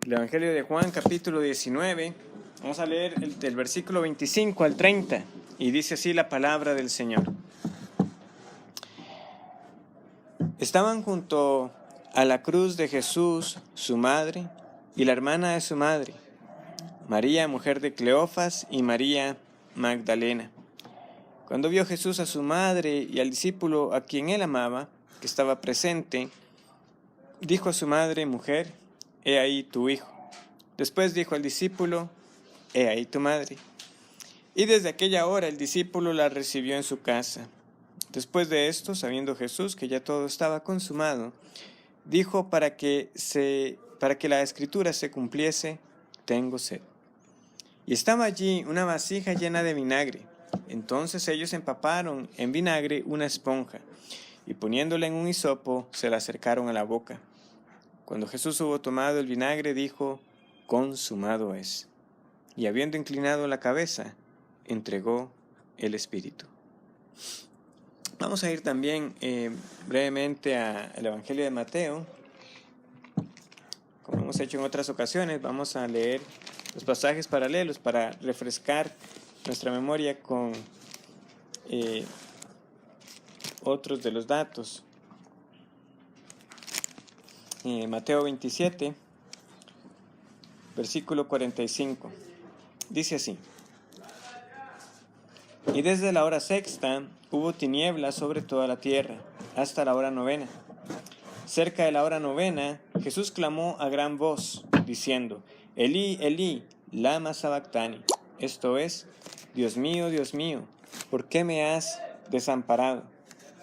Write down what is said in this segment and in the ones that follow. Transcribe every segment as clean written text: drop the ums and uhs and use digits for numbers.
El Evangelio de Juan, capítulo 19. Vamos a leer del versículo 25 al 30. Y dice así la palabra del Señor. Estaban junto a la cruz de Jesús, su madre, y la hermana de su madre, María, mujer de Cleofas, y María Magdalena. Cuando vio Jesús a su madre y al discípulo a quien él amaba, que estaba presente, dijo a su madre: mujer, he ahí tu hijo. Después dijo al discípulo: he ahí tu madre. Y desde aquella hora el discípulo la recibió en su casa. Después de esto, sabiendo Jesús que ya todo estaba consumado, dijo para que la escritura se cumpliese: tengo sed. Y estaba allí una vasija llena de vinagre. Entonces ellos empaparon en vinagre una esponja, y poniéndola en un hisopo, se la acercaron a la boca. Cuando Jesús hubo tomado el vinagre, dijo: consumado es. Y habiendo inclinado la cabeza, entregó el Espíritu. Vamos a ir también brevemente al Evangelio de Mateo. Como hemos hecho en otras ocasiones, vamos a leer los pasajes paralelos para refrescar nuestra memoria con otros de los datos. Mateo 27, versículo 45. Dice así: y desde la hora sexta hubo tinieblas sobre toda la tierra, hasta la hora novena. Cerca de la hora novena, Jesús clamó a gran voz, diciendo: Elí, Elí, lama sabactani. Esto es: Dios mío, ¿por qué me has desamparado?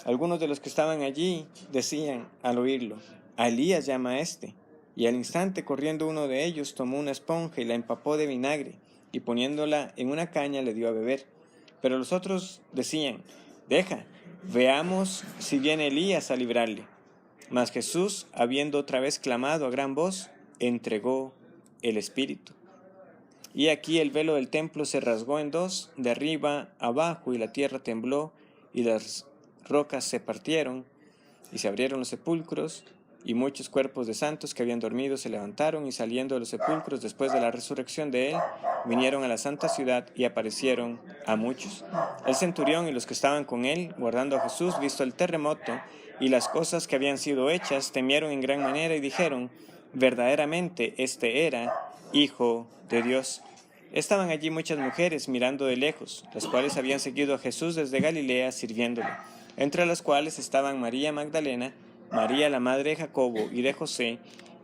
Algunos de los que estaban allí decían al oírlo: a Elías llama a este. Y al instante, corriendo uno de ellos, tomó una esponja y la empapó de vinagre, y poniéndola en una caña le dio a beber. Pero los otros decían: deja, veamos si viene Elías a librarle. Mas Jesús, habiendo otra vez clamado a gran voz, entregó el Espíritu. Y aquí el velo del templo se rasgó en dos, de arriba abajo, y la tierra tembló, y las rocas se partieron, y se abrieron los sepulcros, y muchos cuerpos de santos que habían dormido se levantaron, y saliendo de los sepulcros después de la resurrección de él, vinieron a la santa ciudad y aparecieron a muchos. El centurión y los que estaban con él, guardando a Jesús, visto el terremoto y las cosas que habían sido hechas, temieron en gran manera y dijeron: verdaderamente este era Hijo de Dios. Estaban allí muchas mujeres mirando de lejos, las cuales habían seguido a Jesús desde Galilea sirviéndole, entre las cuales estaban María Magdalena, María la madre de Jacobo y de José,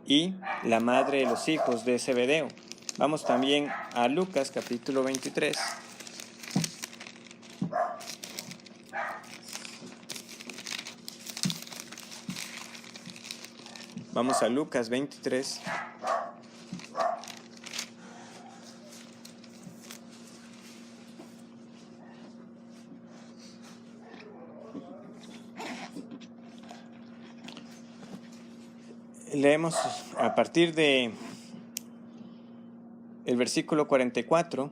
y la madre de los hijos de Zebedeo. Vamos también a Lucas capítulo 23. Vamos a Lucas 23. Leemos a partir de el versículo 44,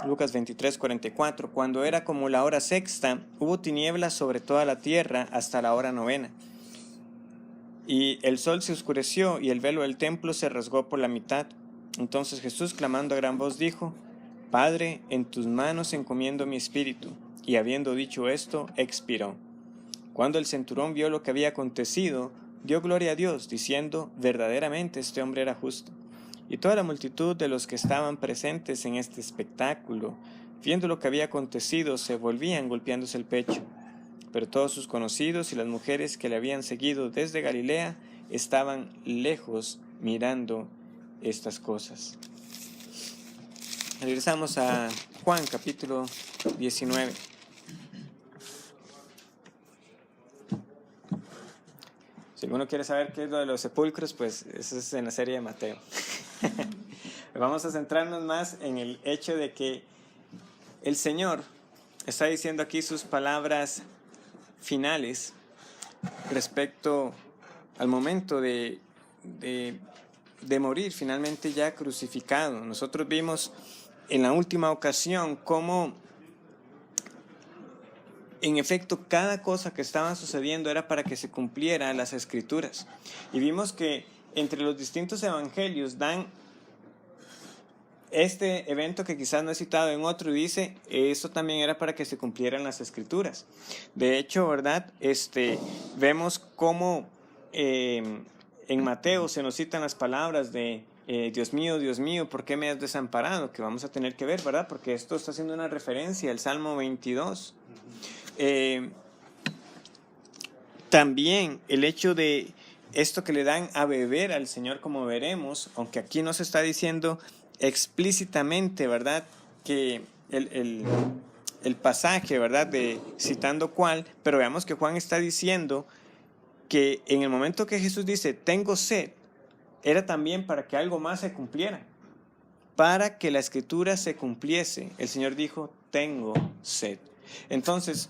Lucas 23, 44. Cuando era como la hora sexta, hubo tinieblas sobre toda la tierra hasta la hora novena. Y el sol se oscureció y el velo del templo se rasgó por la mitad. Entonces Jesús, clamando a gran voz, dijo: Padre, en tus manos encomiendo mi espíritu. Y habiendo dicho esto, expiró. Cuando el centurión vio lo que había acontecido, dio gloria a Dios, diciendo: verdaderamente este hombre era justo. Y toda la multitud de los que estaban presentes en este espectáculo, viendo lo que había acontecido, se volvían golpeándose el pecho. Pero todos sus conocidos y las mujeres que le habían seguido desde Galilea estaban lejos mirando estas cosas. Regresamos a Juan capítulo 19. Si alguno quiere saber qué es lo de los sepulcros, pues eso es en la serie de Mateo. Vamos a centrarnos más en el hecho de que el Señor está diciendo aquí sus palabras finales respecto al momento de morir, finalmente ya crucificado. Nosotros vimos en la última ocasión cómo en efecto cada cosa que estaba sucediendo era para que se cumplieran las Escrituras. Y vimos que entre los distintos evangelios dan este evento que quizás no he citado en otro, y dice, eso también era para que se cumplieran las escrituras. De hecho, ¿verdad? Vemos cómo en Mateo se nos citan las palabras de Dios mío, ¿por qué me has desamparado? Que vamos a tener que ver, ¿verdad? Porque esto está haciendo una referencia al Salmo 22. También el hecho de esto que le dan a beber al Señor, como veremos, aunque aquí no se está diciendo explícitamente, ¿verdad? Que el pasaje, ¿verdad? De citando cuál, pero veamos que Juan está diciendo que en el momento que Jesús dice, tengo sed, era también para que algo más se cumpliera, para que la escritura se cumpliese. El Señor dijo, tengo sed. Entonces,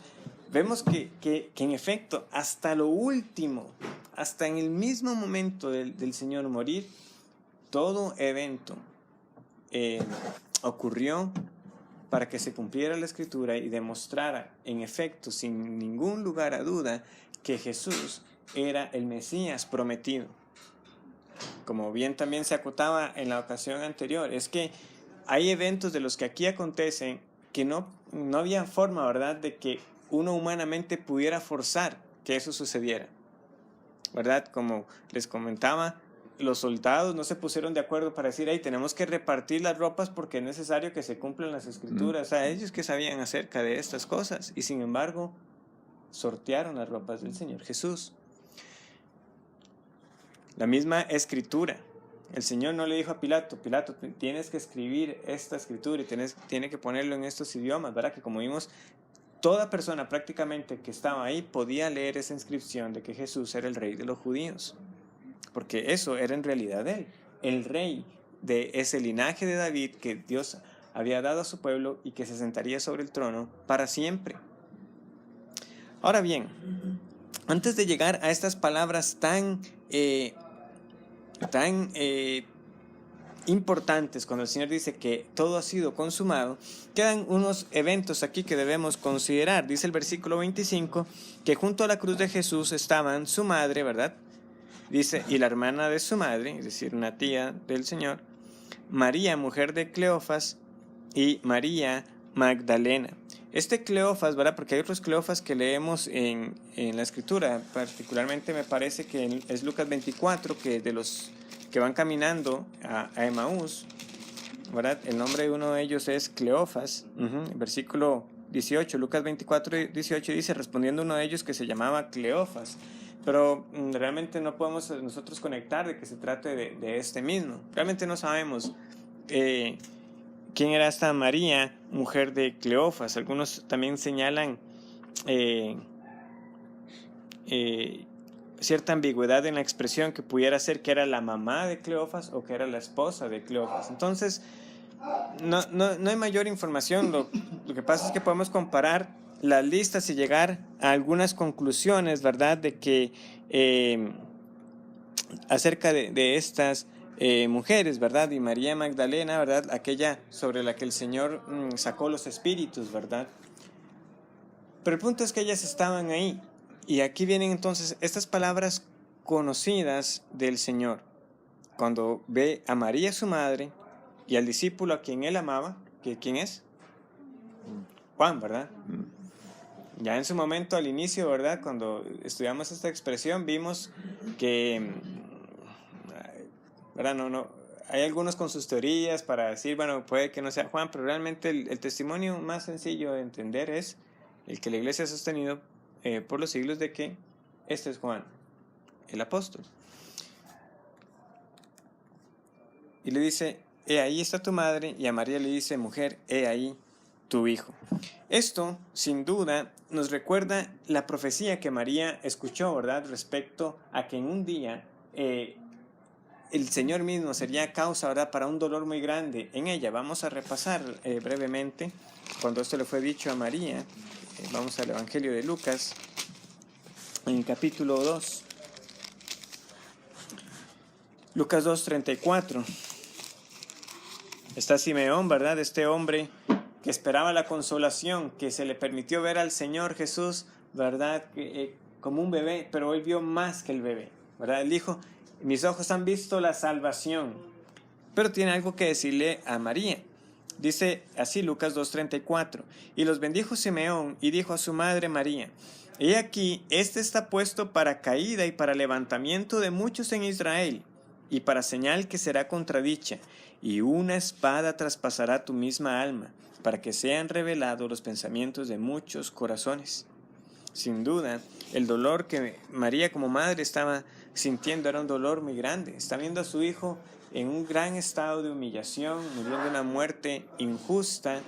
vemos que en efecto, hasta lo último, hasta en el mismo momento del Señor morir, todo evento ocurrió para que se cumpliera la escritura y demostrara en efecto, sin ningún lugar a duda, que Jesús era el Mesías prometido. Como bien también se acotaba en la ocasión anterior, es que hay eventos de los que aquí acontecen que no había forma, ¿verdad?, de que uno humanamente pudiera forzar que eso sucediera, ¿verdad? Como les comentaba, los soldados no se pusieron de acuerdo para decir, hey, tenemos que repartir las ropas porque es necesario que se cumplan las escrituras. O sea, ellos que sabían acerca de estas cosas, y sin embargo sortearon las ropas del Señor Jesús. La misma escritura, el Señor no le dijo a Pilato, tienes que escribir esta escritura y tiene que ponerlo en estos idiomas, ¿verdad? Que como vimos, toda persona prácticamente que estaba ahí podía leer esa inscripción de que Jesús era el rey de los judíos, porque eso era en realidad él, el rey de ese linaje de David que Dios había dado a su pueblo y que se sentaría sobre el trono para siempre. Ahora bien, antes de llegar a estas palabras tan importantes, cuando el Señor dice que todo ha sido consumado, quedan unos eventos aquí que debemos considerar. Dice el versículo 25 que junto a la cruz de Jesús estaban su madre, ¿verdad? Dice, y la hermana de su madre, es decir, una tía del Señor, María, mujer de Cleofas, y María Magdalena. Cleofas, ¿verdad? Porque hay otros Cleofas que leemos en la Escritura, particularmente me parece que es Lucas 24, que de los que van caminando a Emaús, ¿verdad? El nombre de uno de ellos es Cleofas. Versículo 18, Lucas 24, 18 dice, respondiendo uno de ellos que se llamaba Cleofas. Pero realmente no podemos nosotros conectar de que se trate de este mismo. Realmente no sabemos quién era esta María, mujer de Cleofas. Algunos también señalan cierta ambigüedad en la expresión, que pudiera ser que era la mamá de Cleofas o que era la esposa de Cleofas. Entonces, no hay mayor información. Lo que pasa es que podemos comparar las listas y llegar a algunas conclusiones, ¿verdad?, de que acerca de estas mujeres, ¿verdad? Y María Magdalena, ¿verdad?, aquella sobre la que el Señor sacó los espíritus, ¿verdad? Pero el punto es que ellas estaban ahí. Y aquí vienen entonces estas palabras conocidas del Señor. Cuando ve a María su madre y al discípulo a quien él amaba, ¿quién es? Juan, ¿verdad? Ya en su momento, al inicio, ¿verdad?, cuando estudiamos esta expresión, vimos que, ¿verdad?, no, hay algunos con sus teorías para decir, bueno, puede que no sea Juan, pero realmente el testimonio más sencillo de entender es el que la iglesia ha sostenido por los siglos, de que este es Juan, el apóstol. Y le dice, he ahí está tu madre, y a María le dice, mujer, he ahí tu hijo. Esto, sin duda, nos recuerda la profecía que María escuchó, ¿verdad?, respecto a que en un día el Señor mismo sería causa, ¿verdad?, para un dolor muy grande en ella. Vamos a repasar brevemente cuando esto le fue dicho a María. Vamos al Evangelio de Lucas, en el capítulo 2. Lucas 2:34. Está Simeón, ¿verdad?, este hombre que esperaba la consolación, que se le permitió ver al Señor Jesús, ¿verdad?, como un bebé, pero él vio más que el bebé, ¿verdad? Él dijo, mis ojos han visto la salvación. Pero tiene algo que decirle a María. Dice así Lucas 2:34. Y los bendijo Simeón y dijo a su madre María: He aquí, este está puesto para caída y para levantamiento de muchos en Israel, y para señal que será contradicha, y una espada traspasará tu misma alma, para que sean revelados los pensamientos de muchos corazones. Sin duda, el dolor que María como madre estaba sintiendo era un dolor muy grande. Está viendo a su hijo en un gran estado de humillación, muriendo una muerte injusta,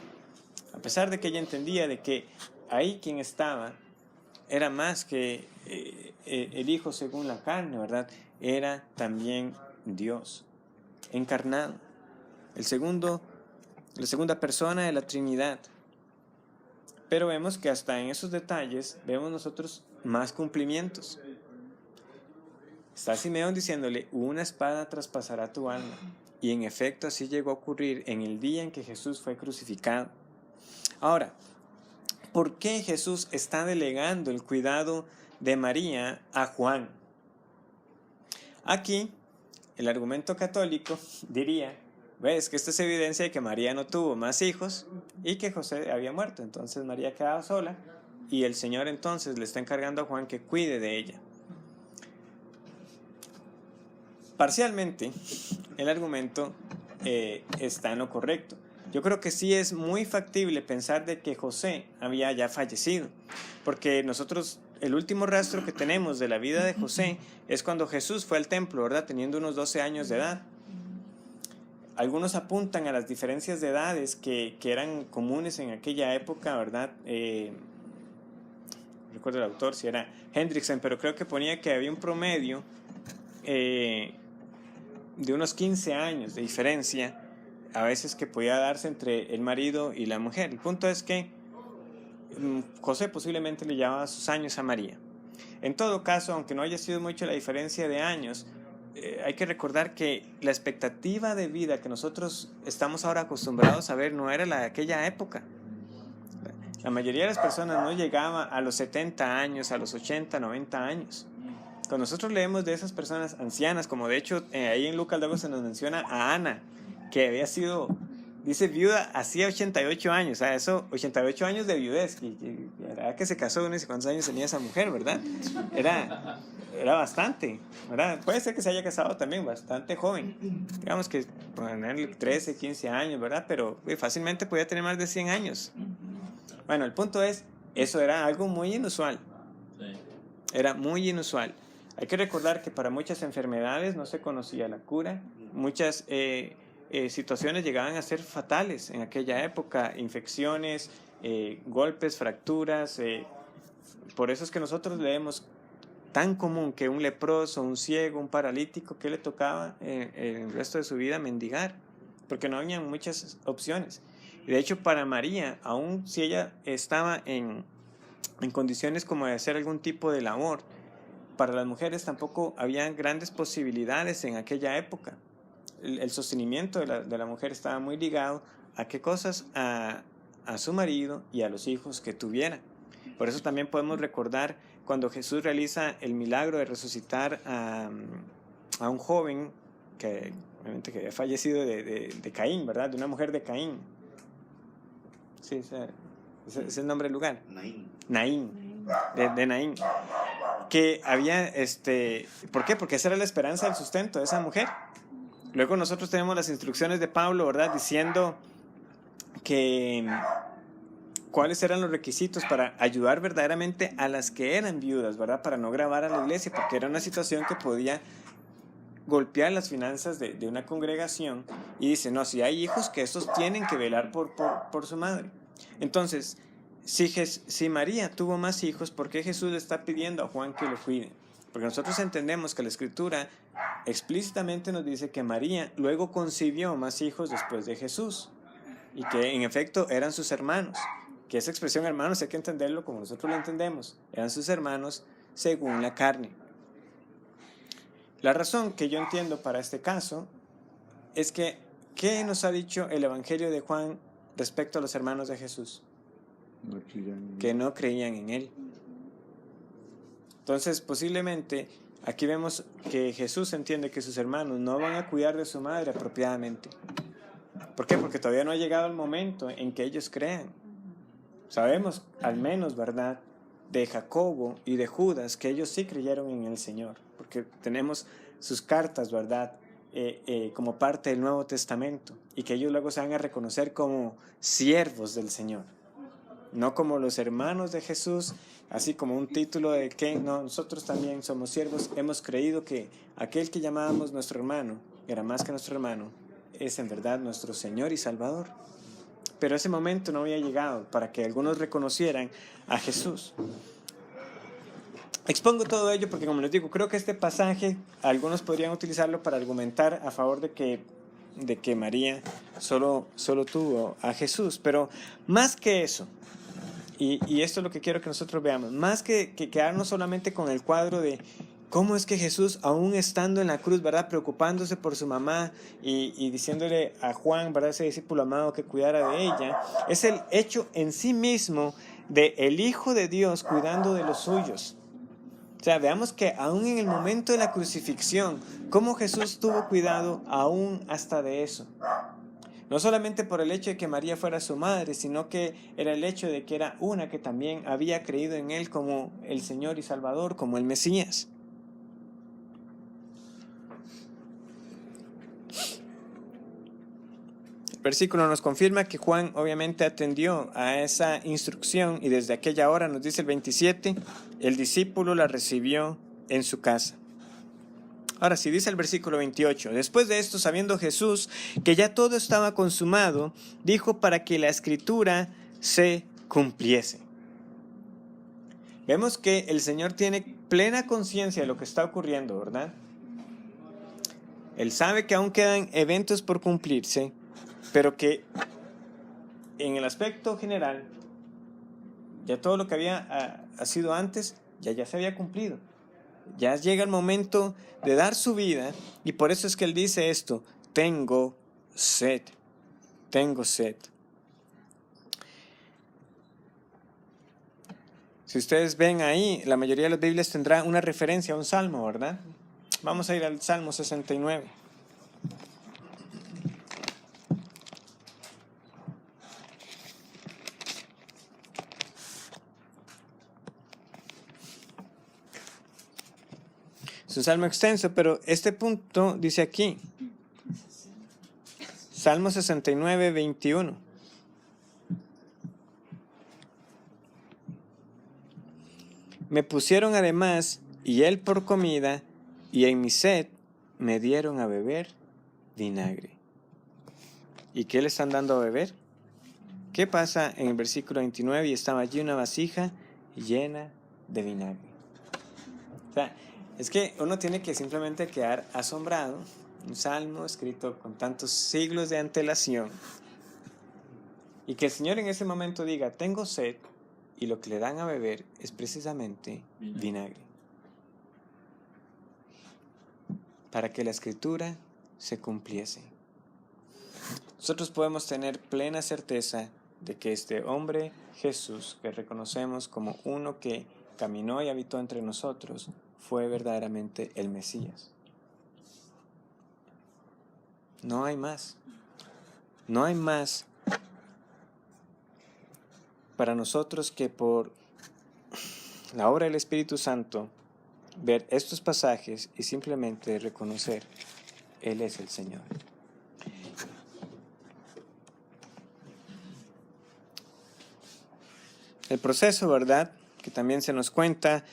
a pesar de que ella entendía de que ahí quien estaba era más que el Hijo según la carne, ¿verdad? Era también Dios encarnado, la segunda persona de la Trinidad. Pero vemos que hasta en esos detalles vemos nosotros más cumplimientos. Está Simeón diciéndole: una espada traspasará tu alma. Y en efecto así llegó a ocurrir en el día en que Jesús fue crucificado. Ahora, ¿por qué Jesús está delegando el cuidado de María a Juan? Aquí, el argumento católico diría: ves que esto es evidencia de que María no tuvo más hijos y que José había muerto. Entonces María quedaba sola y el Señor entonces le está encargando a Juan que cuide de ella. Parcialmente, el argumento está en lo correcto. Yo creo que sí es muy factible pensar de que José había ya fallecido, porque nosotros, el último rastro que tenemos de la vida de José es cuando Jesús fue al templo, ¿verdad? Teniendo unos 12 años de edad. Algunos apuntan a las diferencias de edades que eran comunes en aquella época, ¿verdad? Recuerdo el autor, si era Hendrickson, pero creo que ponía que había un promedio de unos 15 años de diferencia, a veces que podía darse entre el marido y la mujer. El punto es que José posiblemente le llevaba sus años a María. En todo caso, aunque no haya sido mucho la diferencia de años, hay que recordar que la expectativa de vida que nosotros estamos ahora acostumbrados a ver no era la de aquella época. La mayoría de las personas no llegaba a los 70 años, a los 80, 90 años. Cuando nosotros leemos de esas personas ancianas, como de hecho ahí en Lucas luego se nos menciona a Ana, que había sido, dice, viuda hacía 88 años, o sea, eso, 88 años de viudez, y era que se casó, no sé cuántos años tenía esa mujer, ¿verdad? Era bastante, ¿verdad? Puede ser que se haya casado también bastante joven, digamos que ponerle 13, 15 años, ¿verdad? Pero fácilmente podía tener más de 100 años. Bueno, el punto es, eso era algo muy inusual, era muy inusual. Hay que recordar que para muchas enfermedades no se conocía la cura, muchas situaciones llegaban a ser fatales en aquella época, infecciones, golpes, fracturas. Por eso es que nosotros leemos tan común que un leproso, un ciego, un paralítico, ¿qué le tocaba el resto de su vida? Mendigar, porque no había muchas opciones. Y de hecho para María, aun si ella estaba en condiciones como de hacer algún tipo de labor, para las mujeres tampoco había grandes posibilidades en aquella época. El sostenimiento de la mujer estaba muy ligado a qué cosas, a su marido y a los hijos que tuviera. Por eso también podemos recordar cuando Jesús realiza el milagro de resucitar a un joven que obviamente que había fallecido de Caín, ¿verdad? De una mujer de Caín. Sí, ese es el nombre del lugar. Naín. De Naín. Que había, ¿por qué? Porque esa era la esperanza del sustento de esa mujer. Luego nosotros tenemos las instrucciones de Pablo, ¿verdad? Diciendo que cuáles eran los requisitos para ayudar verdaderamente a las que eran viudas, ¿verdad? Para no gravar a la iglesia, porque era una situación que podía golpear las finanzas de una congregación. Y dice, no, si hay hijos, que estos tienen que velar por su madre. Entonces, si María tuvo más hijos, ¿por qué Jesús le está pidiendo a Juan que lo cuide? Porque nosotros entendemos que la Escritura explícitamente nos dice que María luego concibió más hijos después de Jesús y que en efecto eran sus hermanos. Que esa expresión hermanos hay que entenderlo como nosotros lo entendemos. Eran sus hermanos según la carne. La razón que yo entiendo para este caso es que, ¿qué nos ha dicho el Evangelio de Juan respecto a los hermanos de Jesús? Que no creían en él. Entonces, posiblemente Aquí vemos que Jesús entiende que sus hermanos no van a cuidar de su madre apropiadamente. ¿Por qué? Porque todavía no ha llegado el momento en que ellos crean. Sabemos, al menos, ¿verdad?, de Jacobo y de Judas, que ellos sí creyeron en el Señor, porque tenemos sus cartas, ¿verdad?, como parte del Nuevo Testamento, y que ellos luego se van a reconocer como siervos del Señor, no como los hermanos de Jesús, así como un título de que no, nosotros también somos siervos, hemos creído que aquel que llamábamos nuestro hermano era más que nuestro hermano, es en verdad nuestro Señor y Salvador. Pero ese momento no había llegado para que algunos reconocieran a Jesús. Expongo todo ello porque, como les digo, creo que este pasaje algunos podrían utilizarlo para argumentar a favor de que María solo tuvo a Jesús. Pero más que eso, y esto es lo que quiero que nosotros veamos, más que quedarnos solamente con el cuadro de cómo es que Jesús, aún estando en la cruz, ¿verdad?, preocupándose por su mamá y diciéndole a Juan, ¿verdad?, ese discípulo amado, que cuidara de ella, es el hecho en sí mismo de el Hijo de Dios cuidando de los suyos. O sea, veamos que aún en el momento de la crucifixión, cómo Jesús tuvo cuidado aún hasta de eso. No solamente por el hecho de que María fuera su madre, sino que era el hecho de que era una que también había creído en Él como el Señor y Salvador, como el Mesías. El versículo nos confirma que Juan obviamente atendió a esa instrucción y desde aquella hora, nos dice el 27, el discípulo la recibió en su casa. Ahora sí, dice el versículo 28, después de esto, sabiendo Jesús que ya todo estaba consumado, dijo para que la escritura se cumpliese. Vemos que el Señor tiene plena conciencia de lo que está ocurriendo, ¿verdad? Él sabe que aún quedan eventos por cumplirse, pero que en el aspecto general, ya todo lo que había sido antes, ya se había cumplido. Ya llega el momento de dar su vida, y por eso es que Él dice esto, tengo sed, tengo sed. Si ustedes ven ahí, la mayoría de las Biblias tendrá una referencia a un salmo, ¿verdad? Vamos a ir al Salmo 69. Es un salmo extenso, pero este punto dice aquí, Salmo 69, 21. Me pusieron además hiel por comida, y en mi sed me dieron a beber vinagre. ¿Y qué le están dando a beber? ¿Qué pasa en el versículo 29? Y estaba allí una vasija llena de vinagre. O sea, es que uno tiene que simplemente quedar asombrado. Un salmo escrito con tantos siglos de antelación. Y que el Señor en ese momento diga, tengo sed, y lo que le dan a beber es precisamente vinagre. Para que la escritura se cumpliese. Nosotros podemos tener plena certeza de que este hombre Jesús, que reconocemos como uno que caminó y habitó entre nosotros, fue verdaderamente el Mesías. No hay más. No hay más para nosotros que por la obra del Espíritu Santo ver estos pasajes y simplemente reconocer, Él es el Señor. El proceso, ¿verdad?, que también se nos cuenta,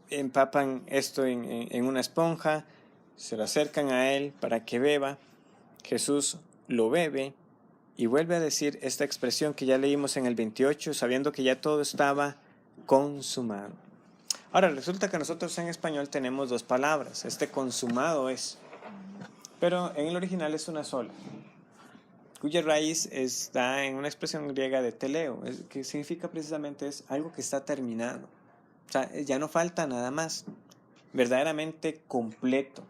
empapan esto en una esponja, se lo acercan a Él para que beba, Jesús lo bebe y vuelve a decir esta expresión que ya leímos en el 28, sabiendo que ya todo estaba consumado. Ahora, resulta que nosotros en español tenemos dos palabras, consumado es, pero en el original es una sola, cuya raíz está en una expresión griega de teleo, que significa precisamente es algo que está terminado. O sea, ya no falta nada más, verdaderamente completo.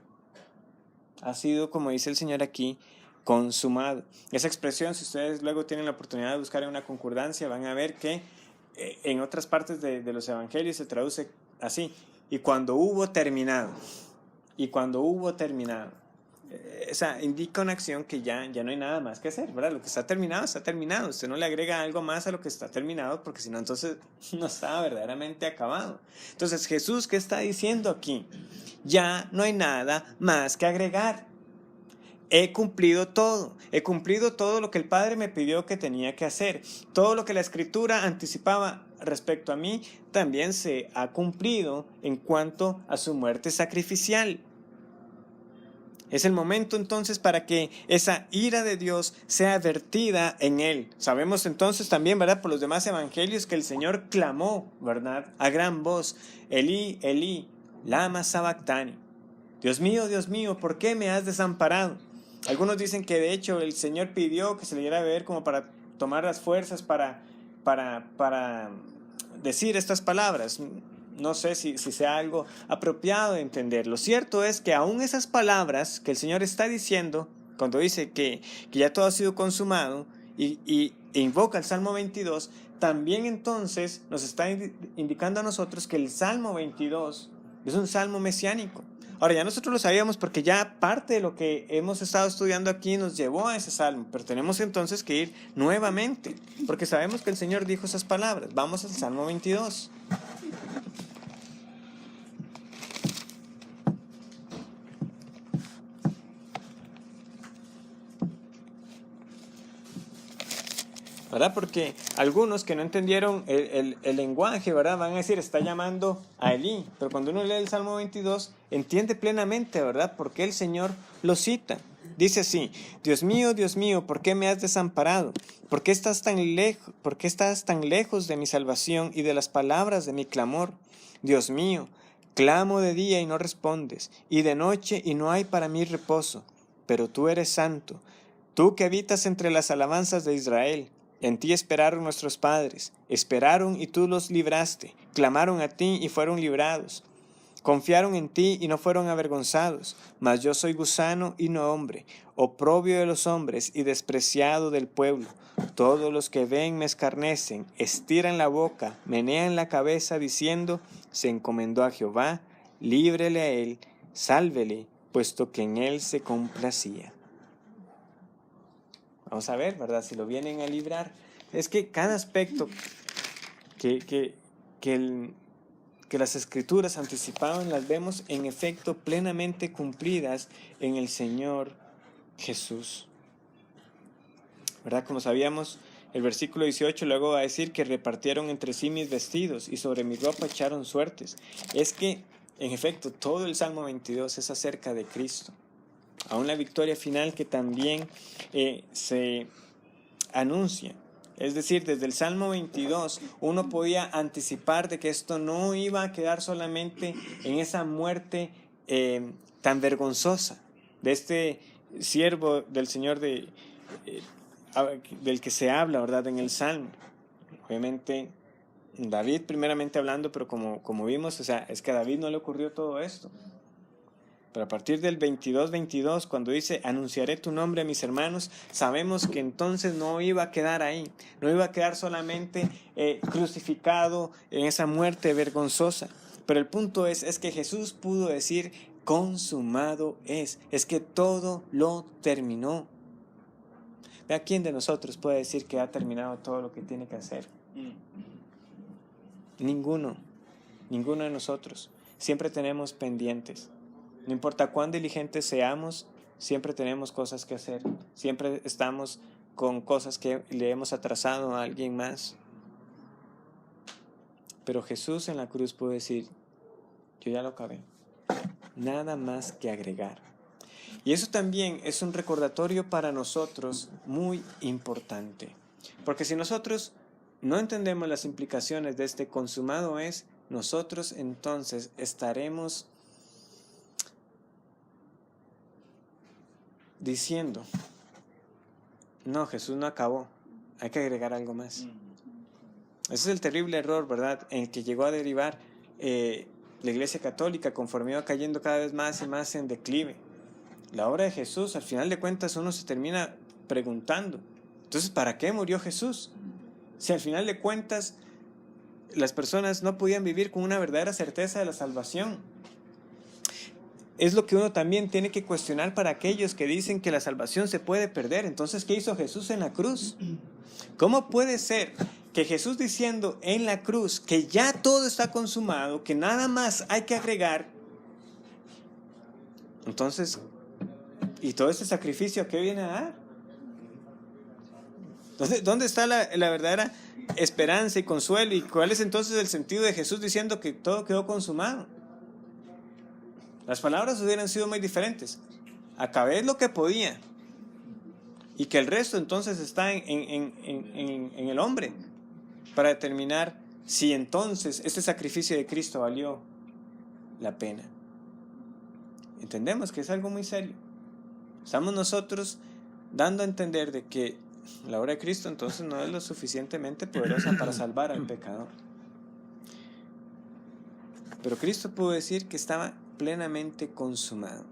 Ha sido, como dice el Señor aquí, consumado. Esa expresión, si ustedes luego tienen la oportunidad de buscar en una concordancia, van a ver que en otras partes de los evangelios se traduce así, y cuando hubo terminado. Y cuando hubo terminado. O sea, indica una acción que ya no hay nada más que hacer, ¿verdad? Lo que está terminado, está terminado. Usted no le agrega algo más a lo que está terminado, porque si no, entonces no está verdaderamente acabado. Entonces, Jesús, ¿qué está diciendo aquí? Ya no hay nada más que agregar. He cumplido todo lo que el Padre me pidió que tenía que hacer. Todo lo que la Escritura anticipaba respecto a mí también se ha cumplido en cuanto a su muerte sacrificial. Es el momento entonces para que esa ira de Dios sea vertida en Él. Sabemos entonces también, ¿verdad?, por los demás evangelios que el Señor clamó, ¿verdad?, a gran voz: Elí, Elí, lama sabactani. Dios mío, ¿por qué me has desamparado? Algunos dicen que de hecho el Señor pidió que se le diera a beber como para tomar las fuerzas para decir estas palabras. No sé si sea algo apropiado de entender. Lo cierto es que aún esas palabras que el Señor está diciendo, cuando dice que ya todo ha sido consumado e invoca el Salmo 22, también entonces nos está indicando a nosotros que el Salmo 22 es un salmo mesiánico. Ahora, ya nosotros lo sabíamos porque ya parte de lo que hemos estado estudiando aquí nos llevó a ese salmo, pero tenemos entonces que ir nuevamente, porque sabemos que el Señor dijo esas palabras. Vamos al Salmo 22. ¿Verdad? Porque algunos que no entendieron el lenguaje, ¿verdad?, van a decir, está llamando a Elí. Pero cuando uno lee el Salmo 22, entiende plenamente, ¿verdad?, por qué el Señor lo cita. Dice así: Dios mío, ¿por qué me has desamparado? ¿Por qué estás tan lejos de mi salvación y de las palabras de mi clamor? Dios mío, clamo de día y no respondes, y de noche y no hay para mí reposo. Pero tú eres santo, tú que habitas entre las alabanzas de Israel. En ti esperaron nuestros padres, esperaron y tú los libraste, clamaron a ti y fueron librados. Confiaron en ti y no fueron avergonzados, mas yo soy gusano y no hombre, oprobio de los hombres y despreciado del pueblo. Todos los que ven me escarnecen, estiran la boca, menean la cabeza diciendo: se encomendó a Jehová, líbrele a él, sálvele, puesto que en él se complacía. Vamos a ver, ¿verdad?, si lo vienen a librar. Es que cada aspecto que las Escrituras anticipaban, las vemos en efecto plenamente cumplidas en el Señor Jesús. ¿Verdad? Como sabíamos, el versículo 18 luego va a decir que repartieron entre sí mis vestidos y sobre mi ropa echaron suertes. Es que, en efecto, todo el Salmo 22 es acerca de Cristo. Aún la victoria final que también se anuncia. Es decir, desde el Salmo 22 uno podía anticipar de que esto no iba a quedar solamente en esa muerte tan vergonzosa de este siervo del Señor del que se habla, ¿verdad?, en el Salmo. Obviamente David primeramente hablando, pero como vimos, o sea, es que a David no le ocurrió todo esto. Pero a partir del 22, cuando dice anunciaré tu nombre a mis hermanos, sabemos que entonces no iba a quedar ahí, no iba a quedar solamente crucificado en esa muerte vergonzosa. Pero el punto es que Jesús pudo decir: consumado es que todo lo terminó. ¿A quién de nosotros puede decir que ha terminado todo lo que tiene que hacer? Ninguno de nosotros. Siempre tenemos pendientes. No importa cuán diligentes seamos, siempre tenemos cosas que hacer. Siempre estamos con cosas que le hemos atrasado a alguien más. Pero Jesús en la cruz pudo decir: yo ya lo acabé. Nada más que agregar. Y eso también es un recordatorio para nosotros muy importante. Porque si nosotros no entendemos las implicaciones de este consumado es, nosotros entonces estaremos diciendo: no, Jesús no acabó, hay que agregar algo más. Ese es el terrible error, ¿verdad?, en el que llegó a derivar la Iglesia Católica conforme iba cayendo cada vez más y más en declive. La obra de Jesús, al final de cuentas, uno se termina preguntando: entonces, ¿para qué murió Jesús? Si al final de cuentas las personas no podían vivir con una verdadera certeza de la salvación. Es lo que uno también tiene que cuestionar para aquellos que dicen que la salvación se puede perder. Entonces, ¿qué hizo Jesús en la cruz? ¿Cómo puede ser que Jesús diciendo en la cruz que ya todo está consumado, que nada más hay que agregar? Entonces, ¿y todo ese sacrificio qué viene a dar? ¿Dónde está la verdadera esperanza y consuelo? ¿Y cuál es entonces el sentido de Jesús diciendo que todo quedó consumado? Las palabras hubieran sido muy diferentes. Acabé lo que podía. Y que el resto entonces está en el hombre para determinar si entonces este sacrificio de Cristo valió la pena. Entendemos que es algo muy serio. Estamos nosotros dando a entender de que la obra de Cristo entonces no es lo suficientemente poderosa para salvar al pecador. Pero Cristo pudo decir que estaba plenamente consumado.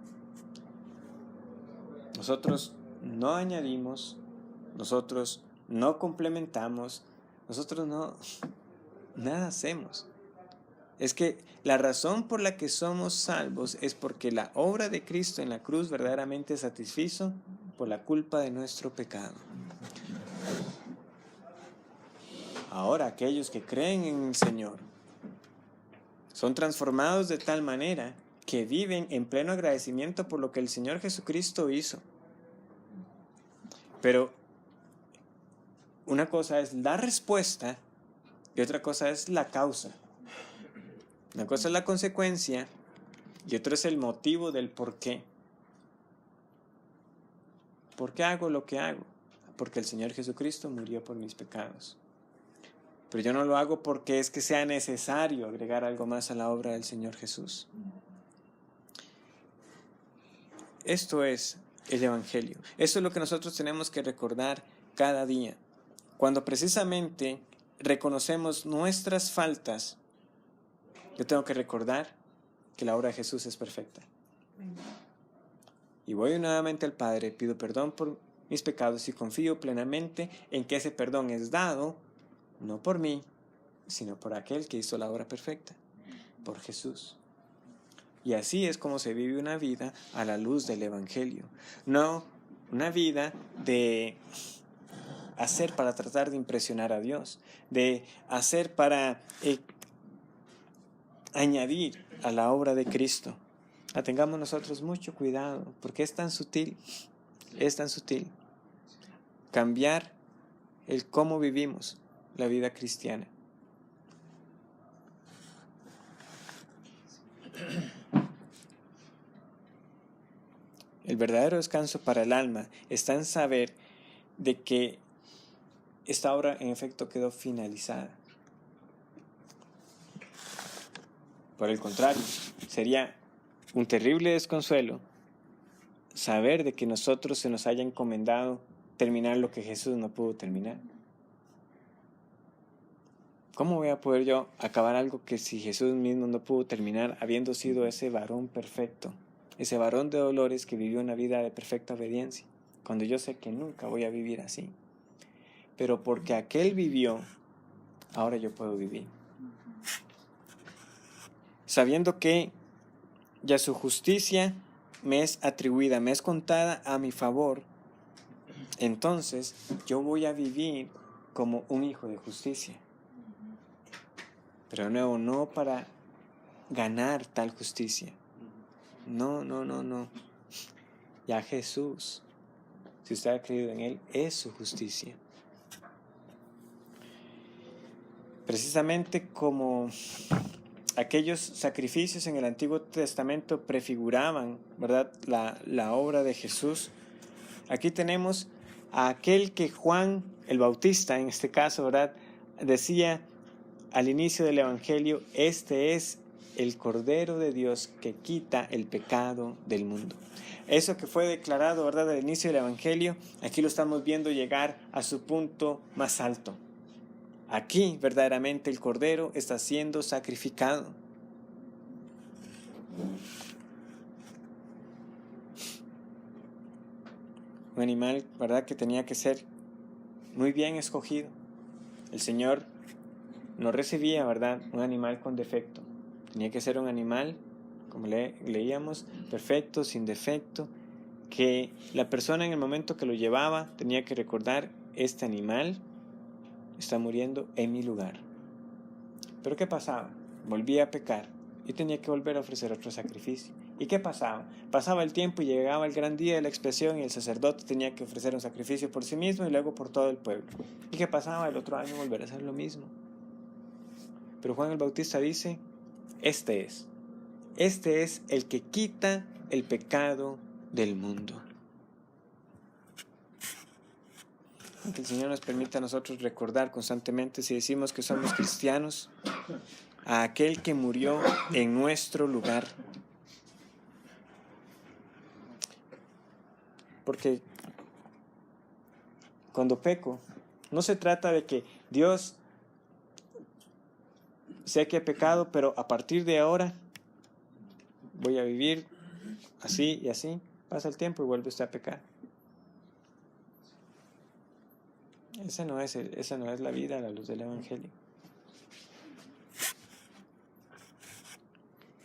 Nosotros no añadimos, nosotros no complementamos, nosotros nada hacemos. Es que la razón por la que somos salvos es porque la obra de Cristo en la cruz verdaderamente satisfizo por la culpa de nuestro pecado. Ahora, aquellos que creen en el Señor son transformados de tal manera que viven en pleno agradecimiento por lo que el Señor Jesucristo hizo. Pero una cosa es la respuesta y otra cosa es la causa. Una cosa es la consecuencia y otra es el motivo del por qué. ¿Por qué hago lo que hago? Porque el Señor Jesucristo murió por mis pecados. Pero yo no lo hago porque es que sea necesario agregar algo más a la obra del Señor Jesús. Esto es el Evangelio. Esto es lo que nosotros tenemos que recordar cada día. Cuando precisamente reconocemos nuestras faltas, yo tengo que recordar que la obra de Jesús es perfecta. Y voy nuevamente al Padre, pido perdón por mis pecados y confío plenamente en que ese perdón es dado, no por mí, sino por aquel que hizo la obra perfecta, por Jesús. Y así es como se vive una vida a la luz del Evangelio. No una vida de hacer para tratar de impresionar a Dios, de hacer para añadir a la obra de Cristo. Tengamos nosotros mucho cuidado, porque es tan sutil cambiar el cómo vivimos la vida cristiana. El verdadero descanso para el alma está en saber de que esta obra en efecto quedó finalizada. Por el contrario, sería un terrible desconsuelo saber de que nosotros se nos haya encomendado terminar lo que Jesús no pudo terminar. ¿Cómo voy a poder yo acabar algo que si Jesús mismo no pudo terminar, habiendo sido ese varón perfecto, ese varón de dolores que vivió una vida de perfecta obediencia, cuando yo sé que nunca voy a vivir así? Pero porque aquel vivió, ahora yo puedo vivir. Sabiendo que ya su justicia me es atribuida, me es contada a mi favor, entonces yo voy a vivir como un hijo de justicia. Pero de nuevo, no para ganar tal justicia. No. Ya Jesús, si usted ha creído en Él, es su justicia. Precisamente como aquellos sacrificios en el Antiguo Testamento prefiguraban, ¿verdad?, la obra de Jesús. Aquí tenemos a aquel que Juan el Bautista, en este caso, ¿verdad?, decía al inicio del Evangelio: este es el Cordero de Dios que quita el pecado del mundo. Eso que fue declarado, ¿verdad?, al inicio del Evangelio, aquí lo estamos viendo llegar a su punto más alto. Aquí verdaderamente el Cordero está siendo sacrificado. Un animal, ¿verdad?, que tenía que ser muy bien escogido. El Señor no recibía, ¿verdad?, un animal con defecto. Tenía que ser un animal, como leíamos, perfecto, sin defecto, que la persona en el momento que lo llevaba tenía que recordar: este animal está muriendo en mi lugar. Pero ¿qué pasaba? Volvía a pecar y tenía que volver a ofrecer otro sacrificio. ¿Y qué pasaba? Pasaba el tiempo y llegaba el gran día de la expiación y el sacerdote tenía que ofrecer un sacrificio por sí mismo y luego por todo el pueblo. ¿Y qué pasaba? El otro año volver a hacer lo mismo. Pero Juan el Bautista dice: este es el que quita el pecado del mundo. Que el Señor nos permita a nosotros recordar constantemente, si decimos que somos cristianos, a aquel que murió en nuestro lugar. Porque cuando peco, no se trata de que Dios sé que he pecado, pero a partir de ahora voy a vivir así y así. Pasa el tiempo y vuelve usted a pecar. Esa no es la vida a la luz del Evangelio.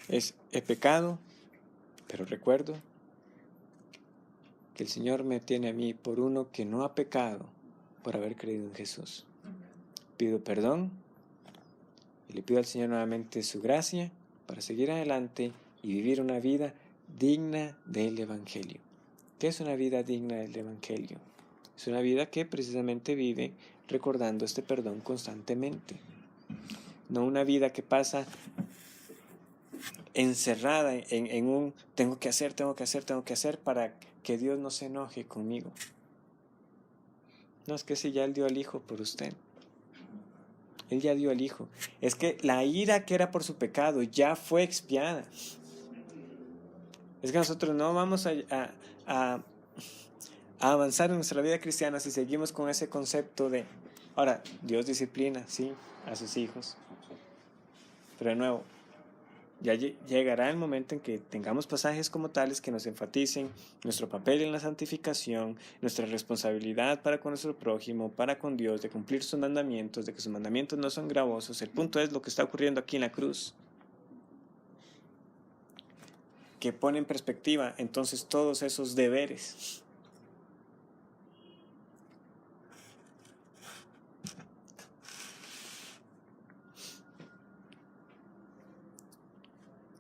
He pecado, pero recuerdo que el Señor me tiene a mí por uno que no ha pecado por haber creído en Jesús. Pido perdón y le pido al Señor nuevamente su gracia para seguir adelante y vivir una vida digna del Evangelio. ¿Qué es una vida digna del Evangelio? Es una vida que precisamente vive recordando este perdón constantemente. No una vida que pasa encerrada en un tengo que hacer para que Dios no se enoje conmigo. No, es que si ya Él dio al Hijo por usted. Él ya dio al Hijo. Es que la ira que era por su pecado ya fue expiada. Es que nosotros no vamos a avanzar en nuestra vida cristiana si seguimos con ese concepto de... Ahora, Dios disciplina, sí, a sus hijos. Pero de nuevo, ya llegará el momento en que tengamos pasajes como tales que nos enfaticen nuestro papel en la santificación, nuestra responsabilidad para con nuestro prójimo, para con Dios, de cumplir sus mandamientos, de que sus mandamientos no son gravosos. El punto es lo que está ocurriendo aquí en la cruz, que pone en perspectiva entonces todos esos deberes.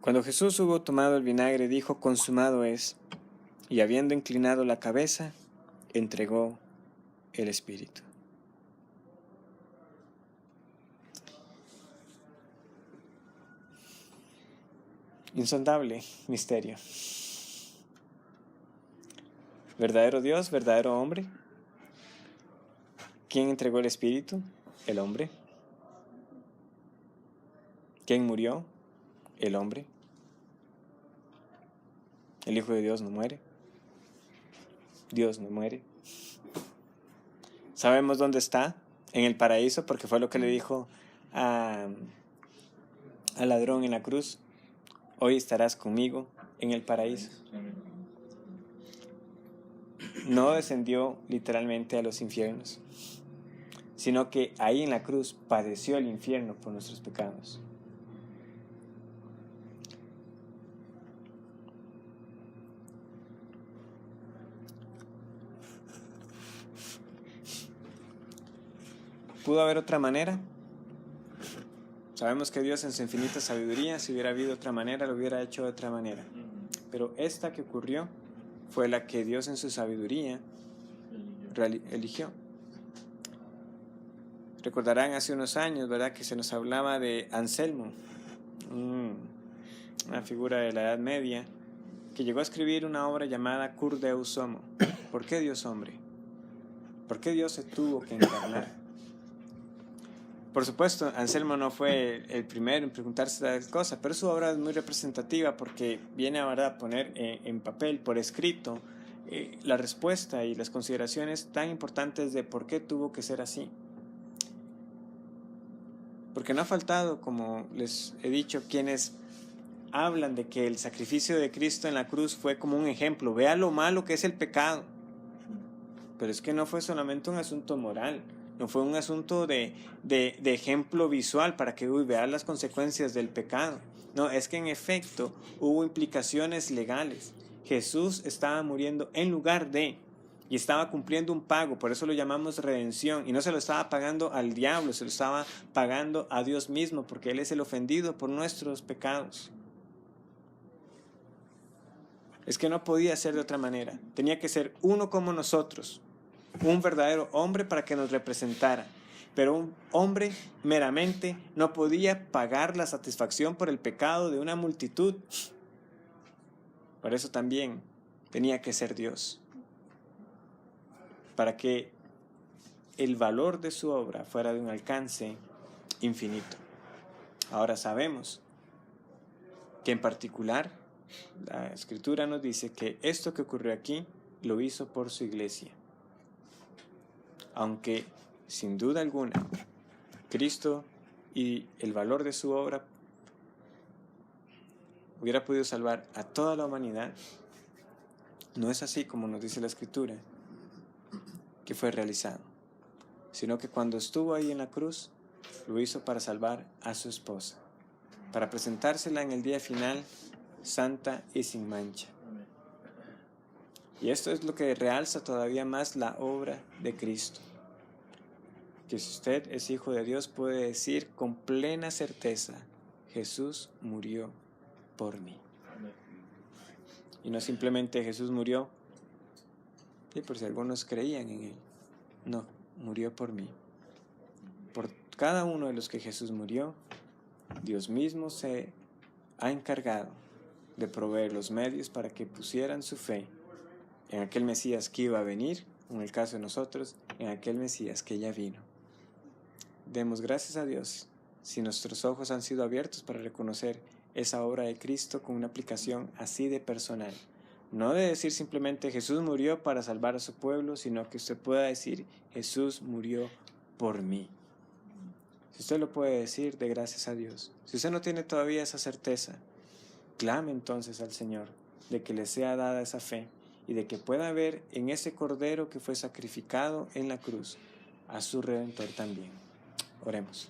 Cuando Jesús hubo tomado el vinagre, dijo: consumado es, y habiendo inclinado la cabeza, entregó el Espíritu. Insondable misterio. Verdadero Dios, verdadero hombre. ¿Quién entregó el Espíritu? El hombre. ¿Quién murió? El hombre. El Hijo de Dios no muere. Dios no muere. ¿Sabemos dónde está? En el paraíso, porque fue lo que le dijo al ladrón en la cruz: hoy estarás conmigo en el paraíso. No descendió literalmente a los infiernos, sino que ahí en la cruz padeció el infierno por nuestros pecados. ¿Pudo haber otra manera? Sabemos que Dios en su infinita sabiduría, si hubiera habido otra manera, lo hubiera hecho de otra manera. Pero esta que ocurrió fue la que Dios en su sabiduría eligió. Recordarán hace unos años, ¿verdad?, que se nos hablaba de Anselmo, una figura de la Edad Media, que llegó a escribir una obra llamada Cur Deus Homo. ¿Por qué Dios hombre? ¿Por qué Dios se tuvo que encarnar? Por supuesto, Anselmo no fue el primero en preguntarse tal cosa, pero su obra es muy representativa porque viene a poner en papel, por escrito, la respuesta y las consideraciones tan importantes de por qué tuvo que ser así. Porque no ha faltado, como les he dicho, quienes hablan de que el sacrificio de Cristo en la cruz fue como un ejemplo. Vea lo malo que es el pecado. Pero es que no fue solamente un asunto moral, No fue un asunto de ejemplo visual para que vean las consecuencias del pecado. No, es que en efecto hubo implicaciones legales. Jesús estaba muriendo en lugar de, y estaba cumpliendo un pago, por eso lo llamamos redención, y no se lo estaba pagando al diablo, se lo estaba pagando a Dios mismo, porque Él es el ofendido por nuestros pecados. Es que no podía ser de otra manera, tenía que ser uno como nosotros, un verdadero hombre para que nos representara. Pero un hombre meramente no podía pagar la satisfacción por el pecado de una multitud. Por eso también tenía que ser Dios, para que el valor de su obra fuera de un alcance infinito. Ahora sabemos que en particular la Escritura nos dice que esto que ocurrió aquí lo hizo por su iglesia. Aunque sin duda alguna Cristo y el valor de su obra hubiera podido salvar a toda la humanidad, no es así como nos dice la Escritura que fue realizado, sino que cuando estuvo ahí en la cruz lo hizo para salvar a su esposa, para presentársela en el día final santa y sin mancha. Y esto es lo que realza todavía más la obra de Cristo, que si usted es hijo de Dios puede decir con plena certeza: Jesús murió por mí. Y no simplemente Jesús murió, y por si algunos creían en Él, no, murió por mí. Por cada uno de los que Jesús murió, Dios mismo se ha encargado de proveer los medios para que pusieran su fe en aquel Mesías que iba a venir, en el caso de nosotros, en aquel Mesías que ya vino. Demos gracias a Dios si nuestros ojos han sido abiertos para reconocer esa obra de Cristo con una aplicación así de personal. No de decir simplemente Jesús murió para salvar a su pueblo, sino que usted pueda decir Jesús murió por mí. Si usted lo puede decir, dé gracias a Dios. Si usted no tiene todavía esa certeza, clame entonces al Señor de que le sea dada esa fe y de que pueda ver en ese Cordero que fue sacrificado en la cruz a su Redentor también. Oremos.